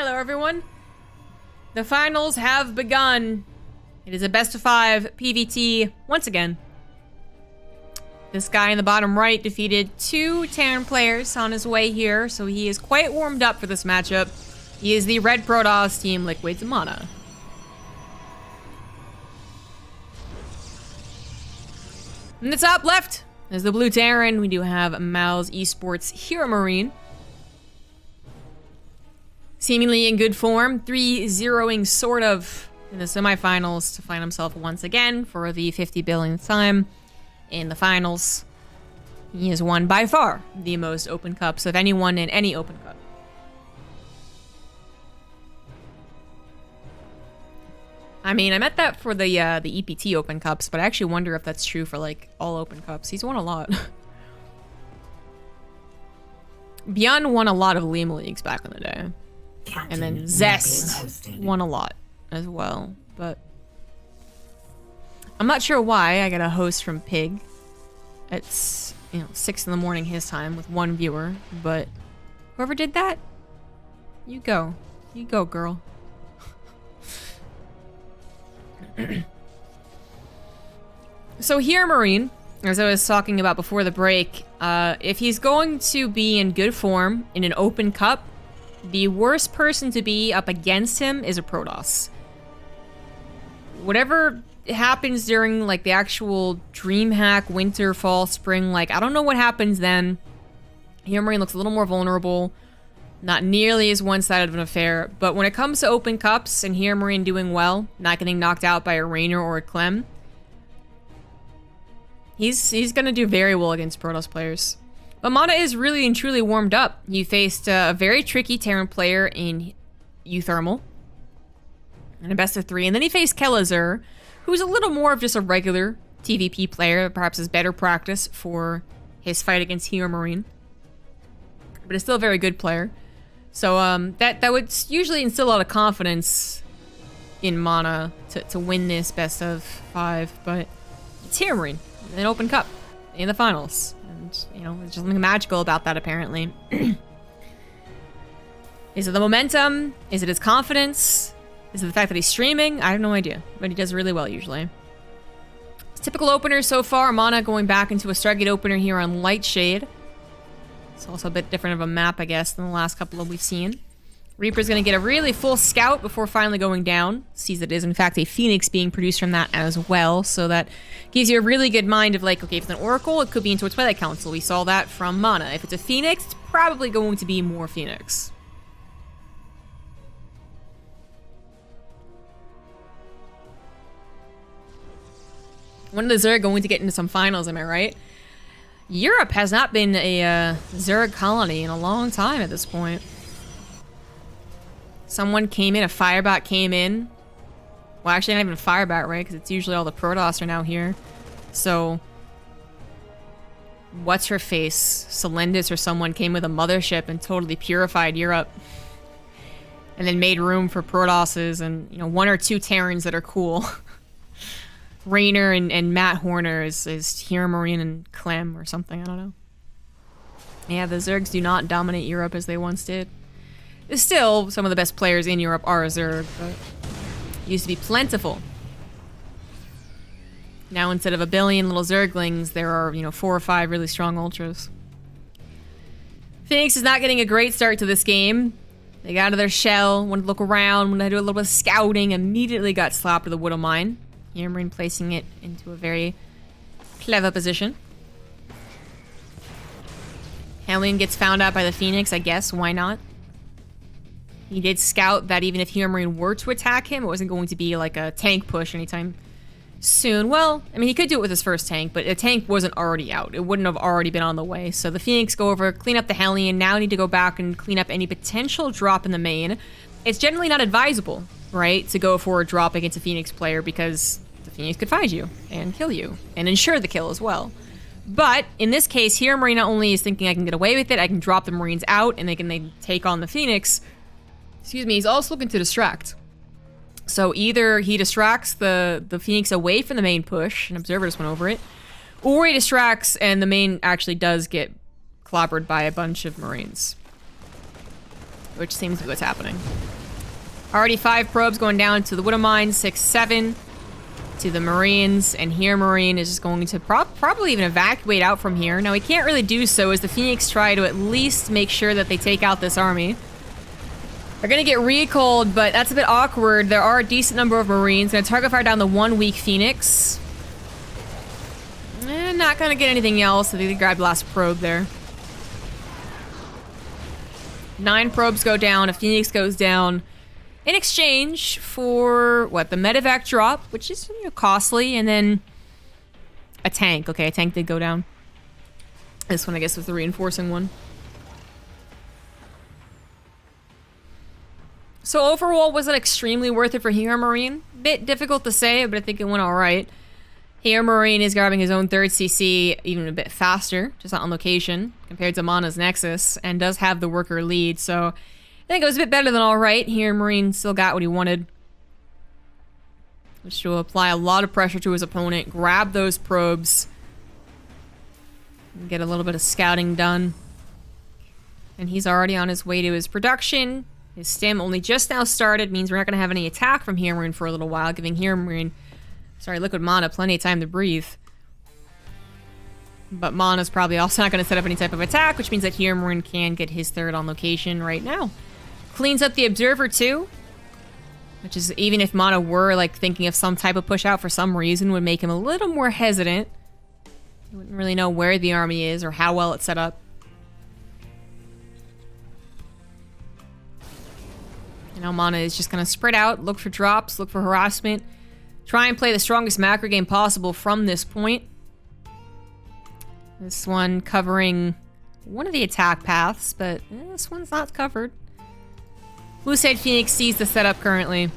Hello, everyone. The finals have begun. It is a best of 5 PVT once again. This guy in the bottom right defeated 2 Terran players on his way here, so he is quite warmed up for this matchup. He is the red Protoss Team Liquid's MaNa. In the top left is the blue Terran. We do have Mal's Esports HeRoMaRinE. Seemingly in good form, 3-0ing sort of in the semifinals to find himself once again for the 50 billionth time in the finals. He has won by far the most open cups of anyone in any open cup. I mean, I meant that for the EPT open cups, but I actually wonder if that's true for like all open cups. He's won a lot. Beyond won a lot of Lima leagues back in the day. And then Zest won a lot as well, but I'm not sure why I got a host from Pig. It's, 6 in the morning his time with 1 viewer, but whoever did that, you go. You go, girl. So HeRoMaRinE, as I was talking about before the break, if he's going to be in good form in an open cup, the worst person to be up against him is a Protoss. Whatever happens during, like, the actual DreamHack, winter, fall, spring, like, I don't know what happens then. HeRoMaRinE looks a little more vulnerable. Not nearly as one-sided of an affair. But when it comes to open cups and HeRoMaRinE doing well, not getting knocked out by a Rainer or a Clem, he's gonna do very well against Protoss players. But MaNa is really and truly warmed up. He faced a very tricky Terran player in Uthermal in a best of 3, and then he faced Kelazur, who's a little more of just a regular TvP player, perhaps is better practice for his fight against HeRoMaRinE, but is still a very good player. So that would usually instill a lot of confidence in MaNa to win this best of 5, but it's HeRoMaRinE in an open cup in the finals. There's something magical about that, apparently. Is it the momentum? Is it his confidence? Is it the fact that he's streaming? I have no idea, but he does really well usually. Typical openers so far. MaNa going back into a Stargate opener here on Lightshade. It's also a bit different of a map, I guess, than the last couple that we've seen. Reaper's gonna get a really full scout before finally going down. Sees that it is in fact a Phoenix being produced from that as well, so that gives you a really good mind of like, okay, if it's an Oracle, it could be into a Twilight Council. We saw that from MaNa. If it's a Phoenix, it's probably going to be more Phoenix. When is Zerg going to get into some finals, am I right? Europe has not been a Zerg colony in a long time at this point. Someone came in, a Firebot came in. Well, actually, not even a Firebot, right? Because it's usually all the Protoss are now here. So, what's her face? Celendis or someone came with a mothership and totally purified Europe. And then made room for Protosses and, 1 or 2 Terrans that are cool. Rainer and Matt Horner is HeRoMaRinE and Clem or something, I don't know. Yeah, the Zergs do not dominate Europe as they once did. Still, some of the best players in Europe are Zerg, but used to be plentiful. Now instead of a billion little Zerglings, there are, 4 or 5 really strong Ultras. Phoenix is not getting a great start to this game. They got out of their shell, wanted to look around, wanted to do a little bit of scouting, immediately got slapped with a Widow Mine. HeRoMaRinE placing it into a very clever position. Hellion gets found out by the Phoenix, I guess, why not? He did scout that even if HeRoMaRinE were to attack him, it wasn't going to be like a tank push anytime soon. Well, I mean, he could do it with his first tank, but a tank wasn't already out. It wouldn't have already been on the way. So the Phoenix go over, clean up the Hellion, now need to go back and clean up any potential drop in the main. It's generally not advisable, right, to go for a drop against a Phoenix player because the Phoenix could find you and kill you and ensure the kill as well. But in this case, HeRoMaRinE not only is thinking I can get away with it, I can drop the Marines out and they can take on the Phoenix. Excuse me, he's also looking to distract. So either he distracts the Phoenix away from the main push, an Observer just went over it, or he distracts and the main actually does get clobbered by a bunch of Marines. which seems to be what's happening. Already 5 probes going down to the Widow Mine, 6, 7 to the Marines, and HeRoMaRinE is just going to probably even evacuate out from here. Now, he can't really do so as the Phoenix try to at least make sure that they take out this army. They're gonna get recalled, but that's a bit awkward. There are a decent number of Marines. Gonna target fire down the 1 weak Phoenix. Not gonna get anything else. I think they grabbed the last probe there. 9 probes go down, a Phoenix goes down. In exchange for, what, the medevac drop, which is, you know, costly, and then a tank. Okay, a tank did go down. This one, I guess, was the reinforcing one. So overall, was it extremely worth it for HeRoMaRinE? Bit difficult to say, but I think it went alright. HeRoMaRinE is grabbing his own 3rd CC even a bit faster, just not on location, compared to MaNa's Nexus, and does have the worker lead, so I think it was a bit better than alright. HeRoMaRinE still got what he wanted, which will apply a lot of pressure to his opponent, grab those probes, and get a little bit of scouting done. And he's already on his way to his production. His stim only just now started, means we're not going to have any attack from HeRoMaRinE for a little while, giving Liquid MaNa plenty of time to breathe. But MaNa's probably also not going to set up any type of attack, which means that HeRoMaRinE can get his 3rd on location right now. Cleans up the Observer too, which is, even if MaNa were like thinking of some type of push out for some reason, would make him a little more hesitant. He wouldn't really know where the army is or how well it's set up. And now MaNa is just going to spread out, look for drops, look for harassment, try and play the strongest macro game possible from this point. This one covering one of the attack paths, but this one's not covered. Blue Side Phoenix sees the setup currently,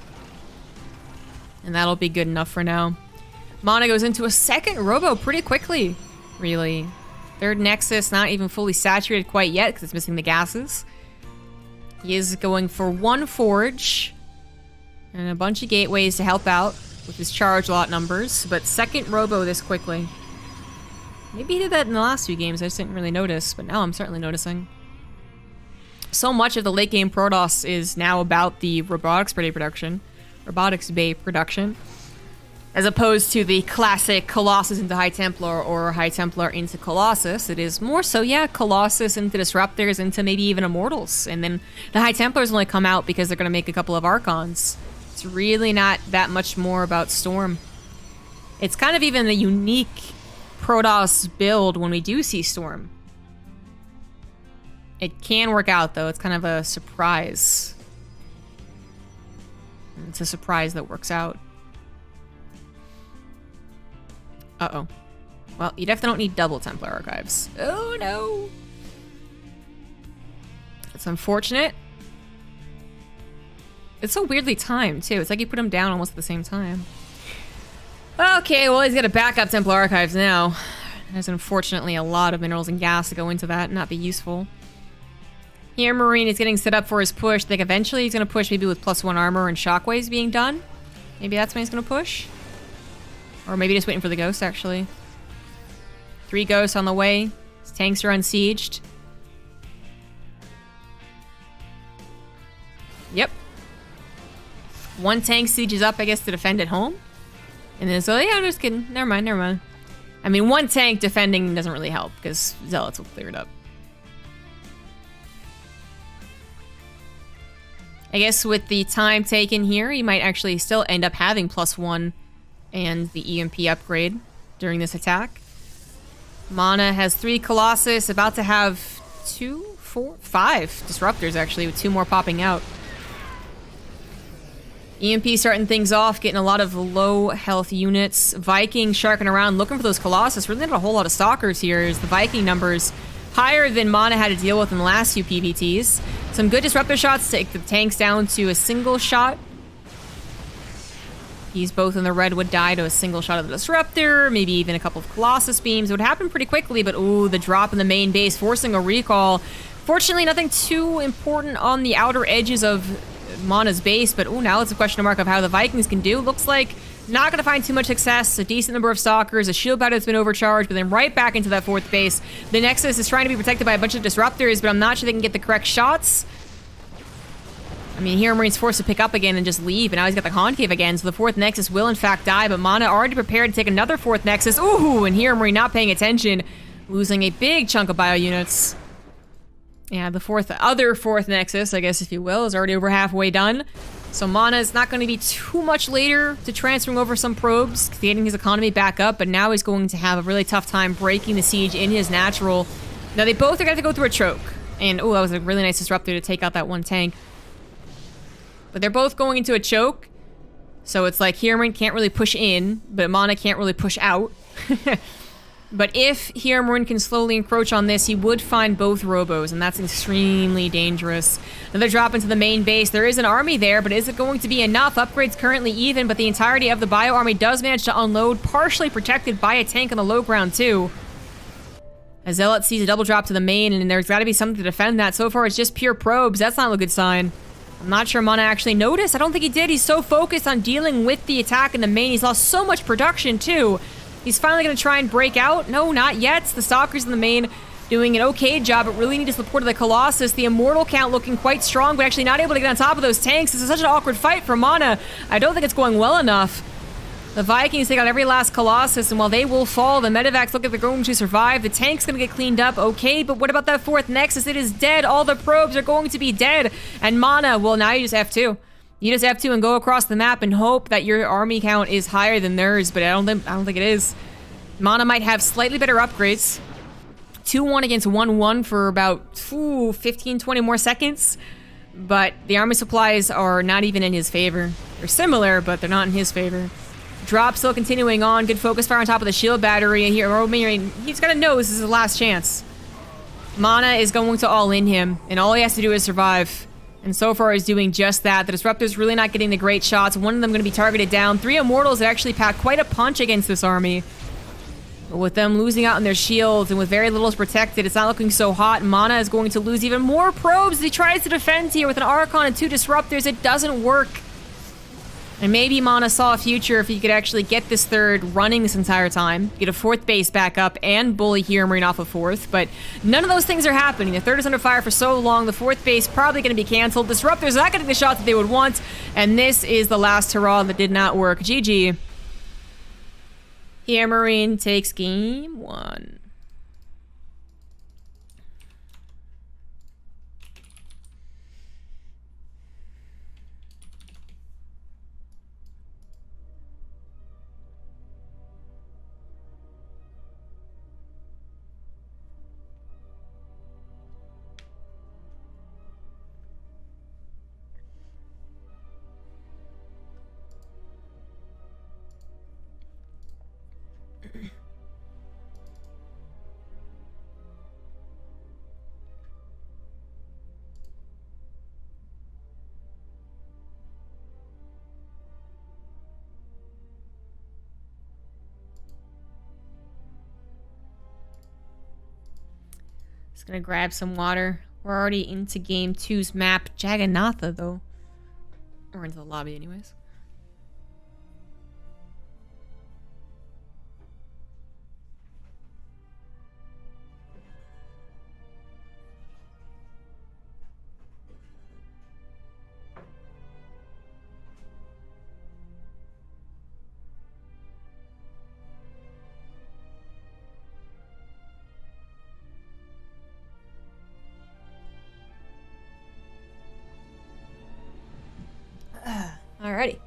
and that'll be good enough for now. MaNa goes into a 2nd Robo pretty quickly, really. 3rd Nexus not even fully saturated quite yet because it's missing the gases. He is going for 1 Forge and a bunch of gateways to help out with his charge lot numbers, but 2nd Robo this quickly. Maybe he did that in the last few games, I just didn't really notice, but now I'm certainly noticing. So much of the late game Protoss is now about the robotics bay production, as opposed to the classic Colossus into High Templar or High Templar into Colossus. It is more so, yeah, Colossus into Disruptors into maybe even Immortals, and then the High Templars only come out because they're going to make a couple of Archons. It's really not that much more about Storm. It's kind of even a unique Protoss build when we do see Storm. It can work out, though. It's kind of a surprise. It's a surprise that works out. Uh-oh. Well, you definitely don't need double Templar Archives. Oh, no. It's unfortunate. It's so weirdly timed, too. It's like you put them down almost at the same time. Okay, well, he's got a backup Templar Archives now. There's unfortunately a lot of minerals and gas to go into that and not be useful. HeRoMaRinE is getting set up for his push. I think eventually he's going to push maybe with +1 armor and shockwaves being done. Maybe that's when he's going to push. Or maybe just waiting for the ghosts, actually. 3 ghosts on the way. His tanks are unsieged. Yep. 1 tank sieges up, I guess, to defend at home. And then, so, yeah, I'm just kidding. Never mind, never mind. I mean, 1 tank defending doesn't really help, because Zealots will clear it up. I guess with the time taken here, you might actually still end up having +1 and the EMP upgrade during this attack. MaNa has 3 Colossus, about to have 2, 4, 5 Disruptors, actually, with 2 more popping out. EMP starting things off, getting a lot of low health units. Viking sharking around, looking for those Colossus. Really not a whole lot of Stalkers here, as the Viking numbers higher than MaNa had to deal with in the last few PVTs. Some good Disruptor shots to take the tanks down to a single shot. He's both in the red would die to a single shot of the Disruptor, maybe even a couple of Colossus beams. It would happen pretty quickly, but ooh, the drop in the main base, forcing a recall. Fortunately, nothing too important on the outer edges of MaNa's base, but ooh, now it's a question mark of how the Vikings can do. Looks like not going to find too much success. A decent number of Stalkers, a shield battery that's been overcharged, but then right back into that 4th base. The Nexus is trying to be protected by a bunch of Disruptors, but I'm not sure they can get the correct shots. mean, HeRoMaRiNE's forced to pick up again and just leave, and now he's got the concave again, so the 4th Nexus will in fact die, but MaNa already prepared to take another 4th Nexus. Ooh, and HeRoMaRiNE not paying attention, losing a big chunk of bio units. Yeah, the other 4th Nexus, I guess if you will, is already over halfway done. So MaNa is not going to be too much later to transferring over some probes, getting his economy back up, but now he's going to have a really tough time breaking the siege in his natural. Now they both are going to go through a choke, and oh, that was a really nice disruptor to take out that one tank. But they're both going into a choke, so it's like HeRoMaRiNE can't really push in, but MaNa can't really push out. But if HeRoMaRiNE can slowly encroach on this, he would find both robos, and that's extremely dangerous. Another drop into the main base. There is an army there, but is it going to be enough? Upgrades currently even, but the entirety of the bio army does manage to unload, partially protected by a tank on the low ground too. As Zealot sees a double drop to the main, and there's got to be something to defend that. So far, it's just pure probes. That's not a good sign. I'm not sure MaNa actually noticed. I don't think he did. He's so focused on dealing with the attack in the main. He's lost so much production too. He's finally going to try and break out. No, not yet. The Stalkers in the main doing an okay job, but really need to support the Colossus. The Immortal count looking quite strong, but actually not able to get on top of those tanks. This is such an awkward fight for MaNa. I don't think it's going well enough. The Vikings take out every last Colossus, and while they will fall, the Medivacs look like they're going to survive. The tank's going to get cleaned up, okay, but what about that 4th Nexus? It is dead. All the probes are going to be dead. And MaNa, well, now you just F2. You just F2 and go across the map and hope that your army count is higher than theirs, but I don't think it is. MaNa might have slightly better upgrades. 2-1 against 1-1 for about 15-20 more seconds. But the army supplies are not even in his favor. They're similar, but they're not in his favor. Drop still continuing on. Good focus fire on top of the shield battery. Here, HeRoMaRiNE, he's got to know this is his last chance. MaNa is going to all in him, and all he has to do is survive. And so far he's doing just that. The Disruptor's really not getting the great shots. One of them going to be targeted down. 3 Immortals that actually pack quite a punch against this army. But with them losing out on their shields and with very little protected, it's not looking so hot. MaNa is going to lose even more probes as he tries to defend here with an Archon and 2 Disruptors. It doesn't work. And maybe MaNa saw a future if he could actually get this 3rd running this entire time, get a 4th base back up, and bully HeRoMaRiNE off a 4th, but none of those things are happening. The 3rd is under fire for so long, the 4th base probably going to be canceled. Disruptors not getting the shots that they would want, and this is the last hurrah that did not work. GG. HeRoMaRiNE takes game 1. Just gonna grab some water. We're already into game 2's map. Jagannatha, though. We're into the lobby anyways. Alrighty.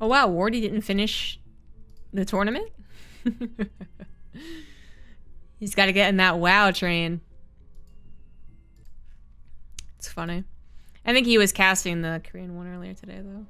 Oh wow, Wardy didn't finish the tournament? He's got to get in that WoW train. It's funny. I think he was casting the Korean one earlier today, though.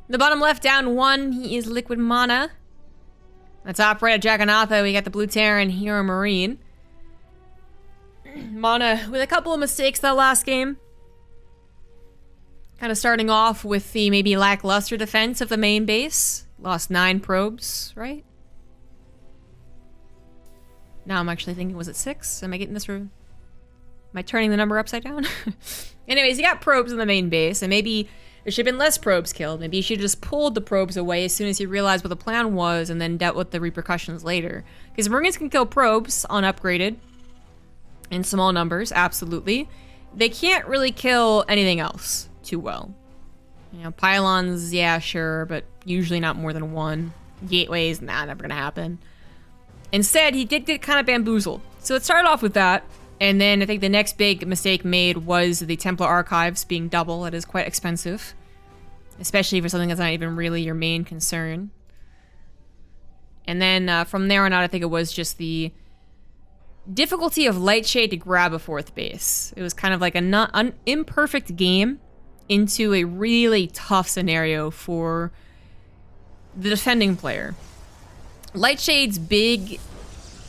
The bottom left down 1, he is Liquid MaNa. The top right of Jagannatha, we got the blue Terran, HeRoMaRiNE. MaNa with a couple of mistakes that last game. Kind of starting off with the maybe lackluster defense of the main base. Lost 9 probes, right? Now I'm actually thinking, was it 6? Am I getting this wrong? Am I turning the number upside down? Anyways, he got probes in the main base, and maybe there should have been less probes killed. Maybe he should have just pulled the probes away as soon as he realized what the plan was and then dealt with the repercussions later. Because Marines can kill probes unupgraded in small numbers, absolutely. They can't really kill anything else too well. You know, pylons, yeah, sure, but usually not more than 1. Gateways, nah, never gonna happen. Instead, he did get kind of bamboozled. So it started off with that, and then I think the next big mistake made was the Templar Archives being double. It is quite expensive, especially for something that's not even really your main concern. And then from there on out, I think it was just the difficulty of Lightshade to grab a 4th base. It was kind of like an imperfect game into a really tough scenario for the defending player. Lightshade's big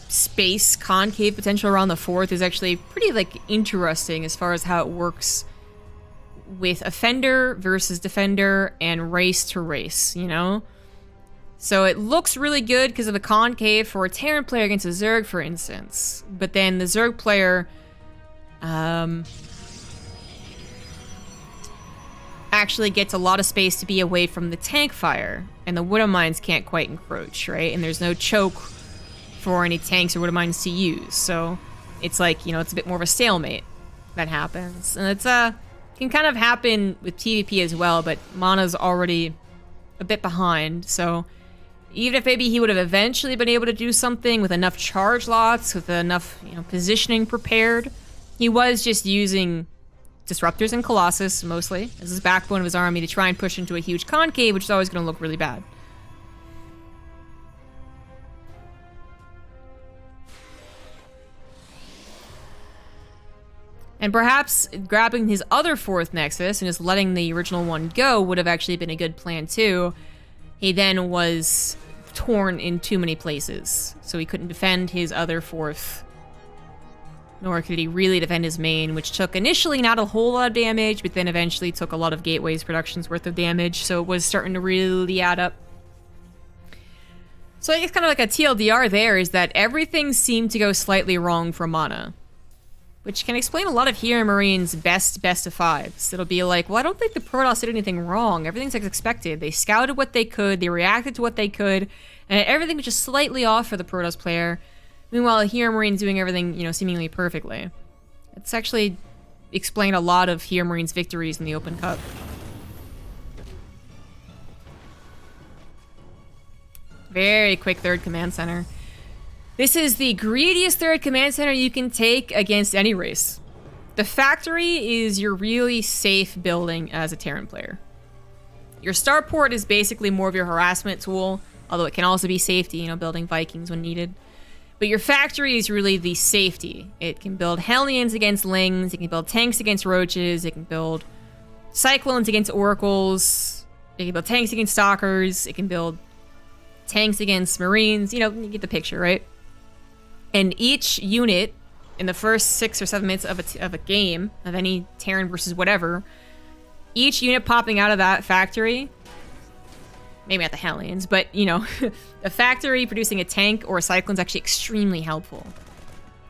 space concave potential around the 4th is actually pretty like interesting as far as how it works with offender versus defender and race to race, you know? So it looks really good because of the concave for a Terran player against a Zerg, for instance. But then the Zerg player actually gets a lot of space to be away from the tank fire. And the Wood Mines can't quite encroach, right? And there's no choke for any tanks or Wood Mines to use. So it's like, you know, it's a bit more of a stalemate that happens. And it's can kind of happen with TvP as well, but MaNa's already a bit behind, so even if maybe he would have eventually been able to do something with enough charge lots, with enough, you know, positioning prepared, he was just using Disruptors and Colossus, mostly, as his backbone of his army to try and push into a huge concave, which is always going to look really bad. And perhaps grabbing his other 4th Nexus and just letting the original one go would have actually been a good plan too. He then was torn in too many places, so he couldn't defend his other 4th, nor could he really defend his main, which took initially not a whole lot of damage, but then eventually took a lot of Gateways production's worth of damage, so it was starting to really add up. So I guess kind of like a TLDR there is that everything seemed to go slightly wrong for MaNa, which can explain a lot of HeRoMaRiNE's best of 5s. It'll be like, well, I don't think the Protoss did anything wrong. Everything's as expected. They scouted what they could, they reacted to what they could, and everything was just slightly off for the Protoss player. Meanwhile, HeRoMaRiNE's doing everything, you know, seemingly perfectly. It's actually explained a lot of HeRoMaRiNE's victories in the Open Cup. Very quick 3rd command center. This is the greediest 3rd command center you can take against any race. The factory is your really safe building as a Terran player. Your starport is basically more of your harassment tool, although it can also be safety, you know, building Vikings when needed. But your factory is really the safety. It can build Hellions against Lings, it can build tanks against Roaches, it can build Cyclones against Oracles, it can build tanks against Stalkers, it can build tanks against Marines, you know, you get the picture, right? And each unit in the first 6 or 7 minutes of a game, of any Terran versus whatever, each unit popping out of that factory, maybe not the Hellions, but, you know, a factory producing a tank or a Cyclone is actually extremely helpful.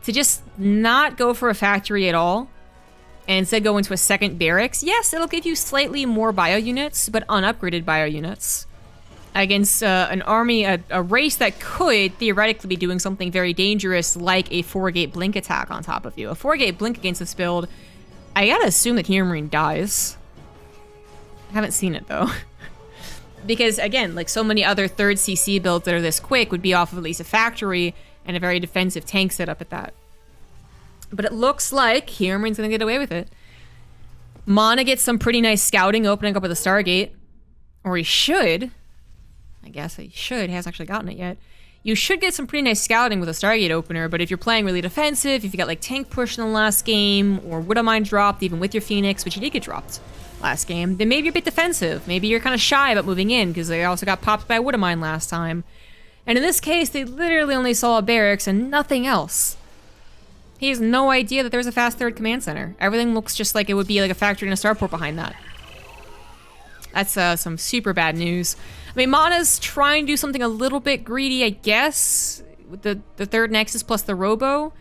To just not go for a factory at all, and instead go into a second barracks, yes, it'll give you slightly more bio units, but unupgraded bio units. Against an army, a race that could theoretically be doing something very dangerous, like a 4-gate blink attack on top of you. A 4-gate blink against this build, I gotta assume that HeRoMaRiNE dies. I haven't seen it though. Because again, like so many other 3rd CC builds that are this quick would be off of at least a factory and a very defensive tank setup at that. But it looks like HeRoMaRiNE's gonna get away with it. MaNa gets some pretty nice scouting opening up with a Stargate. Or he should. I guess he should. He hasn't actually gotten it yet. You should get some pretty nice scouting with a Stargate opener, but if you're playing really defensive, if you got like tank push in the last game, or Wood Mine dropped even with your Phoenix, which you did get dropped last game, then maybe you're a bit defensive. Maybe you're kind of shy about moving in, because they also got popped by Wood Mine last time. And in this case, they literally only saw a barracks and nothing else. He has no idea that there's a fast third command center. Everything looks just like it would be like a factory and a starport behind that. That's some super bad news. I mean, MaNa's trying to do something a little bit greedy, I guess, with the third Nexus plus the Robo.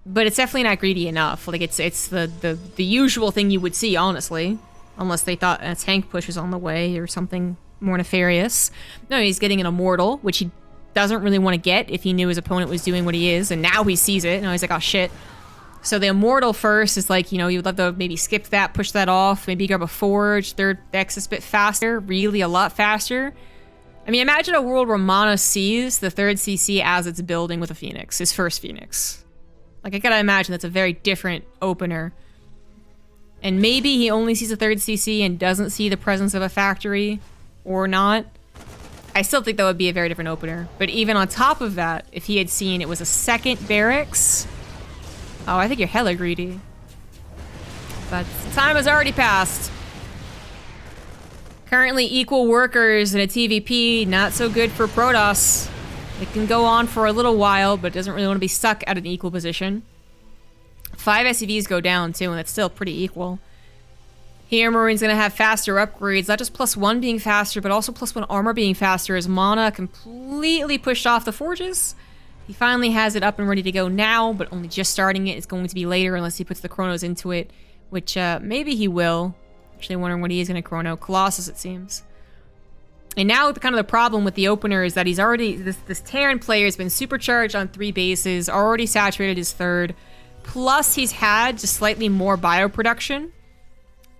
But it's definitely not greedy enough. Like, it's the usual thing you would see, honestly. Unless they thought a tank push was on the way or something more nefarious. No, he's getting an Immortal, which he doesn't really want to get if he knew his opponent was doing what he is. And now he sees it. Now he's like, oh, shit. So the Immortal first is like, you know, you'd love to maybe skip that, push that off. Maybe grab a Forge, third Nexus a bit faster. Really a lot faster. I mean, imagine a world where MaNa sees the third CC as it's building with a Phoenix. His first Phoenix. Like, I gotta imagine that's a very different opener. And maybe he only sees a third CC and doesn't see the presence of a factory, or not. I still think that would be a very different opener. But even on top of that, if he had seen it was a second barracks... Oh, I think you're hella greedy. But the time has already passed. Currently equal workers in a TvP, not so good for Protoss. It can go on for a little while, but doesn't really want to be stuck at an equal position. 5 SCVs go down, too, and it's still pretty equal. HeRoMaRiNE's going to have faster upgrades, not just +1 being faster, but also +1 armor being faster, as MaNa completely pushed off the Forges. He finally has it up and ready to go now, but only just starting it. It's going to be later unless he puts the Chronos into it, which maybe he will. Actually wondering what he is going to Chrono. Colossus, it seems. And now kind of the problem with the opener is that he's already... This Terran player has been supercharged on 3 bases, already saturated his third, plus he's had just slightly more bioproduction.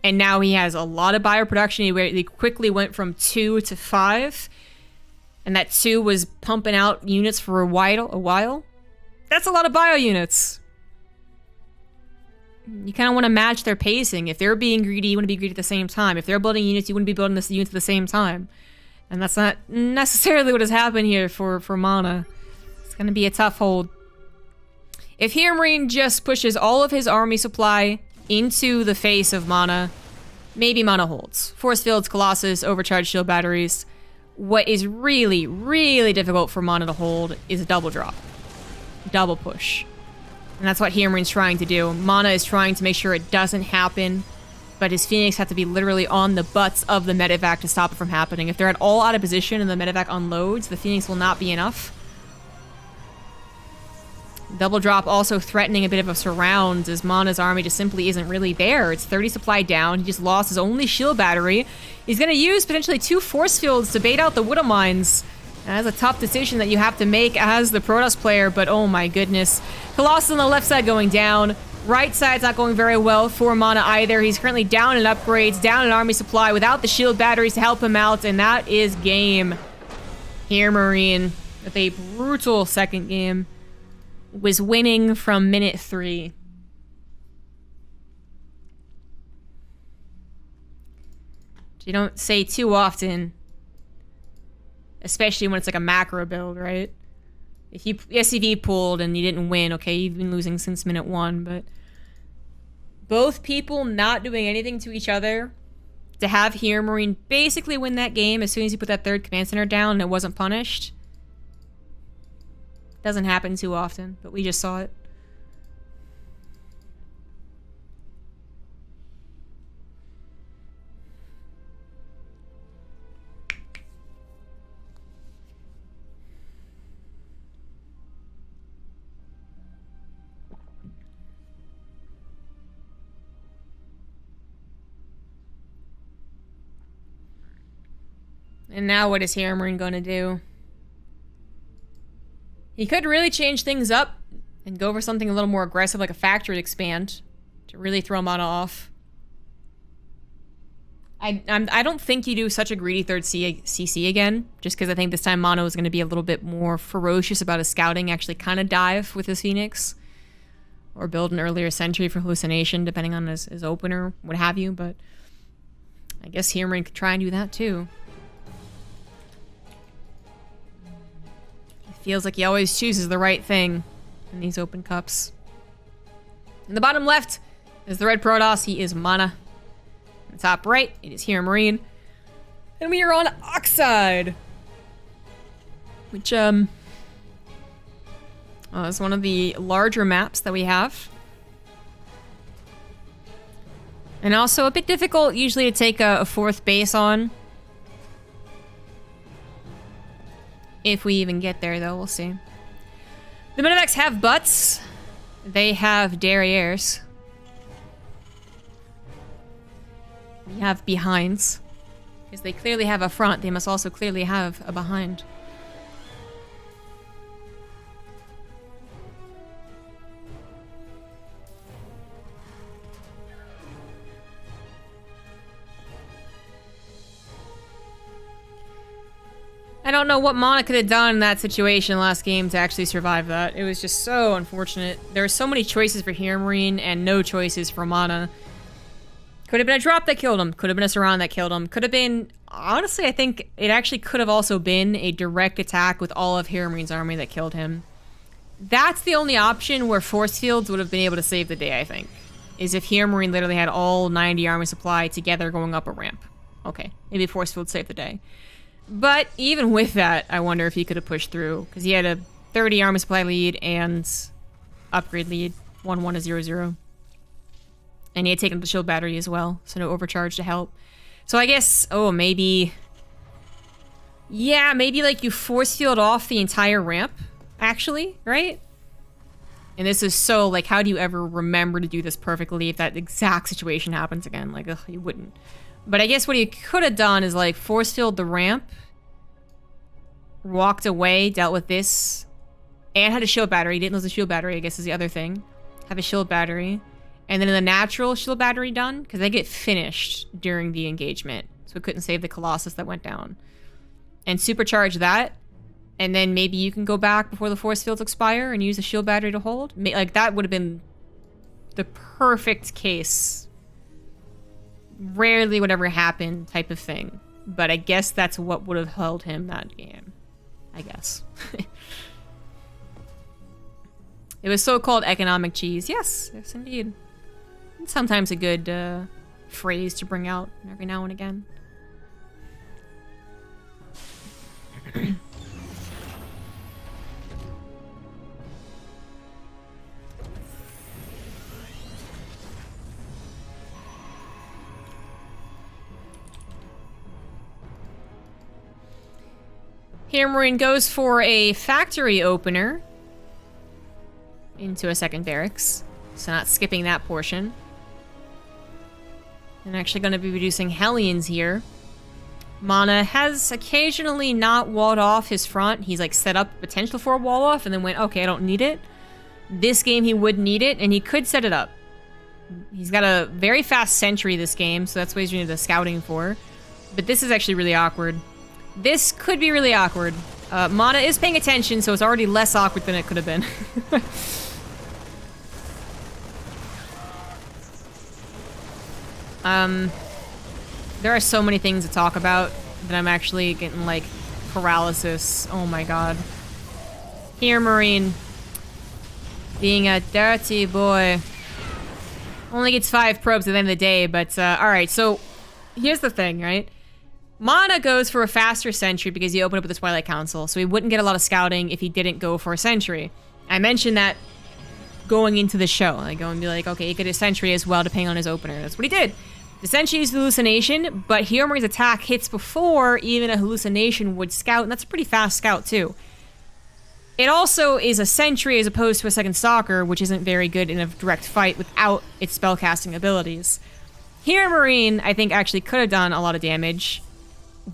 And now he has a lot of bioproduction. He quickly went from 2 to 5. And that 2 was pumping out units for a while. That's a lot of bio units. You kind of want to match their pacing. If they're being greedy, you want to be greedy at the same time. If they're building units, you wouldn't be building the units at the same time. And that's not necessarily what has happened here for MaNa. It's going to be a tough hold. If HeRoMaRiNE just pushes all of his army supply into the face of MaNa, maybe MaNa holds. Force fields, Colossus, overcharged shield batteries. What is really, really difficult for MaNa to hold is a double drop. Double push. And that's what HeRoMaRiNE's trying to do. MaNa is trying to make sure it doesn't happen, but his Phoenix have to be literally on the butts of the medevac to stop it from happening. If they're at all out of position and the medevac unloads, the Phoenix will not be enough. Double drop also threatening a bit of a surround, as MaNa's army just simply isn't really there. It's 30 supply down. He just lost his only shield battery. He's going to use potentially 2 force fields to bait out the Widow Mines. That's a tough decision that you have to make as the Protoss player, but oh my goodness. Colossus on the left side going down. Right side's not going very well for MaNa either. He's currently down in upgrades, down in army supply without the shield batteries to help him out, and that is game. HeRoMaRiNE, with a brutal second game, was winning from minute 3. You don't say too often, especially when it's like a macro build, right? If you SCV pulled and you didn't win, okay, you've been losing since minute 1, but both people not doing anything to each other, to have HeRoMaRiNE basically win that game as soon as you put that third command center down and it wasn't punished. Doesn't happen too often, but we just saw it. And now what is HeRoMaRiNE going to do? He could really change things up and go for something a little more aggressive, like a factory expand, to really throw MaNa off. I don't think you do such a greedy third CC again, just because I think this time MaNa was going to be a little bit more ferocious about his scouting, actually kind of dive with his Phoenix. Or build an earlier sentry for hallucination, depending on his opener, what have you, but I guess HeRoMaRiNE could try and do that too. Feels like he always chooses the right thing in these open cups. In the bottom left is the red Protoss. He is MaNa. In the top right, it is HeRoMaRiNE. And we are on Oxide. Which, It's one of the larger maps that we have. And also a bit difficult usually to take a fourth base on. If we even get there, though, we'll see. The Minivex have butts. They have derrieres. We have behinds. Because they clearly have a front, they must also clearly have a behind. I don't know what MaNa could have done in that situation last game to actually survive that. It was just so unfortunate. There were so many choices for HeRoMaRinE and no choices for MaNa. Could have been a drop that killed him. Could have been a surround that killed him. Could have been... Honestly, I think it actually could have also been a direct attack with all of HeRoMaRinE's army that killed him. That's the only option where force fields would have been able to save the day, I think. Is if HeRoMaRinE literally had all 90 army supply together going up a ramp. Okay, maybe force field saved the day. But even with that, I wonder if he could have pushed through. Because he had a 30 army supply lead and upgrade lead. 1-1 to 0-0. And he had taken the shield battery as well, so no overcharge to help. So I guess, oh, maybe... Yeah, maybe like you force field off the entire ramp, actually, right? And this is so, like, how do you ever remember to do this perfectly if that exact situation happens again? Like, ugh, you wouldn't. But I guess what he could have done is, like, force field the ramp, walked away, dealt with this, and had a shield battery. He didn't lose the shield battery, I guess is the other thing. Have a shield battery. And then in the natural shield battery done, because they get finished during the engagement. So it couldn't save the Colossus that went down. And supercharge that. And then maybe you can go back before the force fields expire and use the shield battery to hold. Like, that would have been the perfect case. Rarely would ever happen type of thing. But I guess that's what would have held him that game. I guess. It was so-called economic cheese. Yes, yes indeed. Sometimes a good phrase to bring out every now and again. HeRoMaRinE goes for a factory opener into a second barracks, so not skipping that portion. And actually going to be reducing Hellions here. MaNa has occasionally not walled off his front. He's like set up potential for a wall off and then went, okay, I don't need it. This game he would need it, and he could set it up. He's got a very fast sentry this game, so that's what he's doing the scouting for. But this is actually really awkward. This could be really awkward. MaNa is paying attention, so it's already less awkward than it could have been. There are so many things to talk about that I'm actually getting, like, paralysis. Oh my god. HeRoMaRinE. Being a dirty boy. Only gets 5 probes at the end of the day, but, alright, so here's the thing, right? MaNa goes for a faster sentry because he opened up with the Twilight Council, so he wouldn't get a lot of scouting if he didn't go for a sentry. I mentioned that going into the show. I go and be like, okay, he could do sentry as well depending on his opener. That's what he did. The sentry used hallucination, but HeRoMaRinE's attack hits before even a hallucination would scout, and that's a pretty fast scout too. It also is a sentry as opposed to a second stalker, which isn't very good in a direct fight without its spellcasting abilities. HeRoMaRinE, I think, actually could have done a lot of damage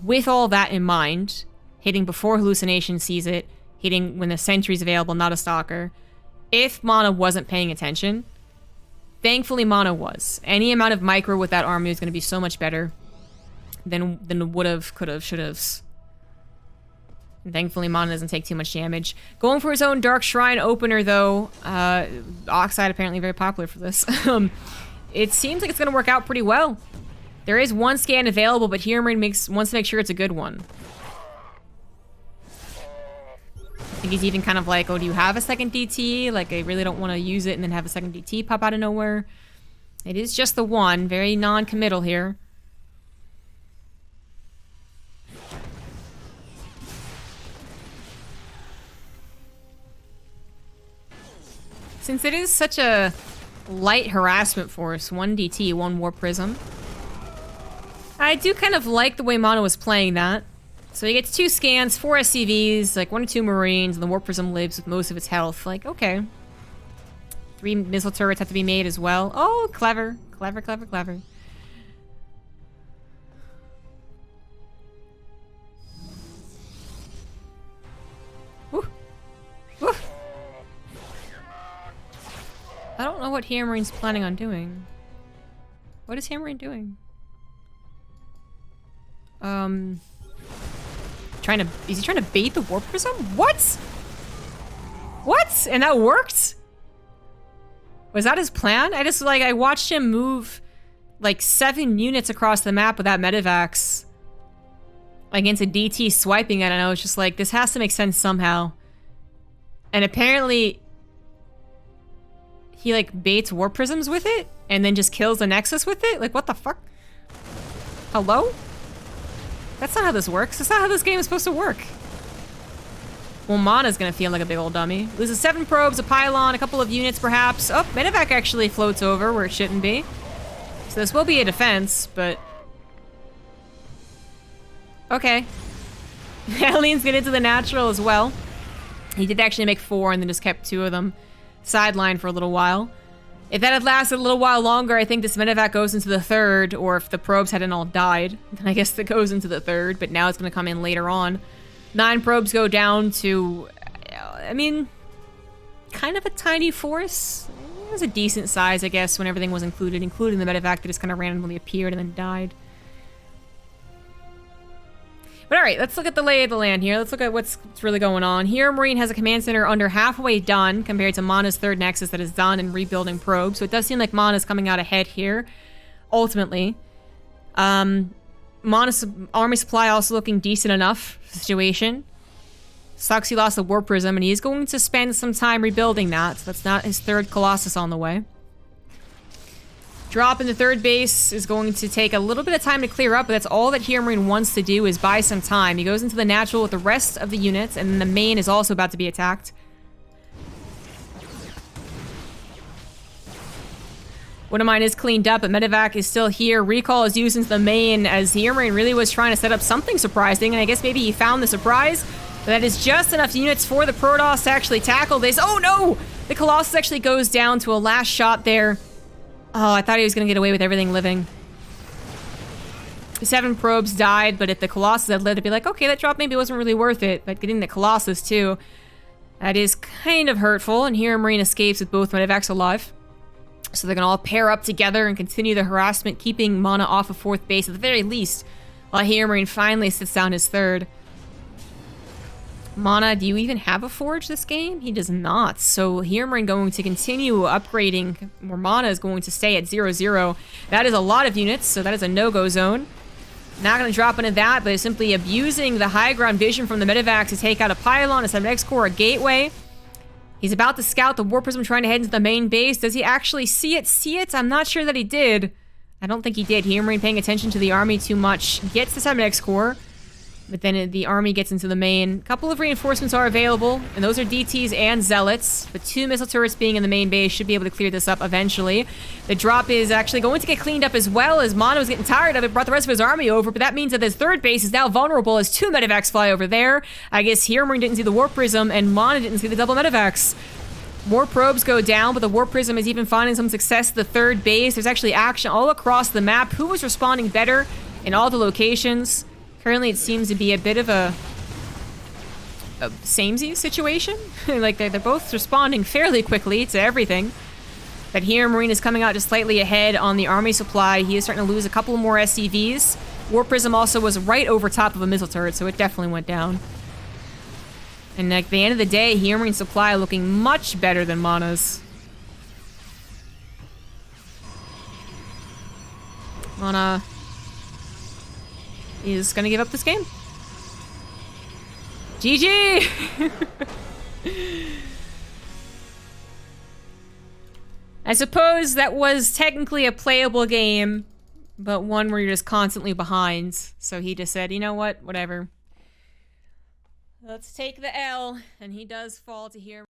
with all that in mind, hitting before hallucination sees it, hitting when the sentry's available, not a stalker, if MaNa wasn't paying attention. Thankfully, MaNa was. Any amount of micro with that army is going to be so much better than would've, could've, should've's. And thankfully, MaNa doesn't take too much damage. Going for his own Dark Shrine opener, though, Oxide apparently very popular for this. It seems like it's going to work out pretty well. There is one scan available, but HeRoMaRinE wants to make sure it's a good one. I think he's even kind of like, oh, do you have a second DT? Like, I really don't want to use it and then have a second DT pop out of nowhere. It is just the one. Very non-committal here. Since it is such a light harassment force, 1 DT, 1 Warp Prism, I do kind of like the way MaNa was playing that. So he gets 2 scans, 4 SCVs, like 1 or 2 Marines, and the Warp Prism lives with most of its health. Like, okay. 3 missile turrets have to be made as well. Oh, clever. Clever, clever, clever. Woo. Woo. I don't know what HeRoMaRiNE's planning on doing. What is HeRoMaRiNE doing? Is he trying to bait the Warp Prism? What? What? And that worked? Was that his plan? I watched him move like 7 units across the map with that Medivacs against a DT swiping it, and I was just like, this has to make sense somehow. And apparently he like baits Warp Prisms with it and then just kills the Nexus with it? Like, what the fuck? Hello? That's not how this works. That's not how this game is supposed to work. Well, MaNa's gonna feel like a big old dummy. Loses 7 probes, a pylon, a couple of units perhaps. Oh, Medivac actually floats over where it shouldn't be. So this will be a defense, but... okay. Alien's get into the natural as well. He did actually make 4 and then just kept 2 of them sidelined for a little while. If that had lasted a little while longer, I think this Medivac goes into the 3rd, or if the probes hadn't all died, then I guess it goes into the 3rd, but now it's going to come in later on. 9 probes go down to, I mean, kind of a tiny force. It was a decent size, I guess, when everything was included, including the Medivac that just kind of randomly appeared and then died. But alright, let's look at the lay of the land here. Let's look at what's really going on. HeRoMaRiNE has a command center under halfway done compared to MaNa's 3rd Nexus that is done and rebuilding probes. So it does seem like MaNa's coming out ahead here, ultimately. MaNa's army supply also looking decent enough situation. Sucks he lost the Warp Prism, and he is going to spend some time rebuilding that. So that's not his 3rd Colossus on the way. Drop in the 3rd base is going to take a little bit of time to clear up, but that's all that HeRoMaRiNE wants to do is buy some time. He goes into the natural with the rest of the units, and then the main is also about to be attacked. One of mine is cleaned up, but Medivac is still here. Recall is used into the main as HeRoMaRiNE really was trying to set up something surprising, and I guess maybe he found the surprise. But that is just enough units for the Protoss to actually tackle this. Oh no! The Colossus actually goes down to a last shot there. Oh, I thought he was going to get away with everything living. 7 probes died, but if the Colossus had lived, I'd be like, okay, that drop maybe wasn't really worth it. But getting the Colossus, too, that is kind of hurtful. And HeRoMaRiNE escapes with both Medivacs alive. So they're going to all pair up together and continue the harassment, keeping MaNa off of 4th base at the very least, while HeRoMaRiNE finally sits down his 3rd. MaNa, do you even have a forge this game? He does not. So HeRoMaRiNE going to continue upgrading, where MaNa is going to stay at 0-0. That is a lot of units, so that is a no-go zone. Not going to drop into that, but is simply abusing the high ground vision from the Medivac to take out a pylon, a 7X core, a gateway. He's about to scout the Warp Prism, trying to head into the main base. Does he actually see it? See it? I'm not sure that he did. I don't think he did. HeRoMaRiNE paying attention to the army too much. Gets the 7X core. But then the army gets into the main. A couple of reinforcements are available, and those are DTs and Zealots. The 2 missile turrets being in the main base should be able to clear this up eventually. The drop is actually going to get cleaned up as well, as MaNa was getting tired of it, brought the rest of his army over, but that means that his 3rd base is now vulnerable as 2 Medivacs fly over there. I guess HeRoMaRiNE didn't see the Warp Prism, and MaNa didn't see the double Medivacs. More probes go down, but the Warp Prism is even finding some success at the 3rd base. There's actually action all across the map. Who was responding better in all the locations? Currently, it seems to be a bit of a samesies situation. Like, they're both responding fairly quickly to everything. But HeRoMaRiNE is coming out just slightly ahead on the army supply. He is starting to lose a couple more SCVs. Warp Prism also was right over top of a missile turret, so it definitely went down. And at the end of the day, HeRoMaRiNE's supply looking much better than MaNa's. MaNa is gonna give up this game. GG! I suppose that was technically a playable game, but one where you're just constantly behind. So he just said, you know what, whatever. Let's take the L, and he does fall to here.